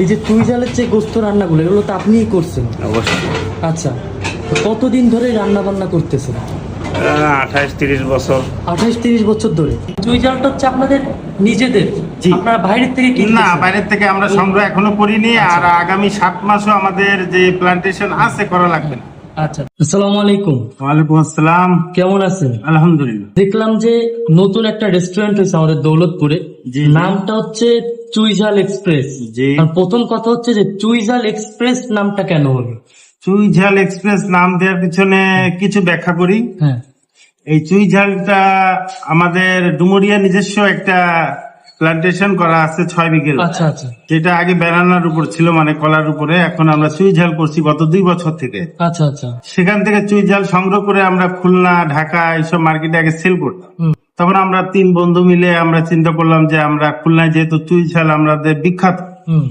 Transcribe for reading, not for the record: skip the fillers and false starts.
এই যে চুই ঝালের যে গোস্ত রান্নাগুলো এগুলো তো আপনিই করছেন? অবশ্যই। আচ্ছা, তো কতদিন ধরে রান্না বান্না করতেছেন? 28-30 বছর। 28-30 বছর ধরে। চুই ঝালটা হচ্ছে আপনাদের নিজেদের? জি। আপনারা বাইরের থেকে না, কিনতেছেন? বাইরের থেকে আমরা সংগ্রহ এখনো করিনি, আর আগামী 7 মাসও আমাদের যে প্লান্টেশন আছে করা লাগবে না। আচ্ছা, আসসালামু আলাইকুম। ওয়ালাইকুম আসসালাম। কেমন আছেন? আলহামদুলিল্লাহ। দেখলাম যে নতুন একটা রেস্টুরেন্ট হয়েছে আমাদের দৌলতপুরে। জি। নামটা হচ্ছে চুই ঝাল এক্সপ্রেস। জি। আর প্রথম কথা হচ্ছে যে চুই ঝাল এক্সপ্রেস নামটা কেন হলো? চুই ঝাল এক্সপ্রেস নাম দেওয়ার পিছনে কিছু ব্যাখ্যা করি। হ্যাঁ। এই চুই ঝালটা আমাদের ডুমুরিয়া নিজস্ব একটা প্লান্টেশন করা আছে 6 বিঘের, আচ্ছা আচ্ছা যেটা আগে ব্যানানার উপর ছিল, মানে কলার উপরে। এখন আমরা চুই ঝাল করছি গত 2 বছর থেকে। আচ্ছা আচ্ছা। সেখান থেকে চুই ঝাল সংগ্রহ করে আমরা খুলনা, ঢাকা এইসব মার্কেটে আগে সেল করতাম। হুম। তখন আমরা 3 বন্ধু মিলে আমরা চিন্তা করলাম যে আমরা খুলনায় যেহেতু চুই ঝাল আমাদের বিখ্যাত, হুম।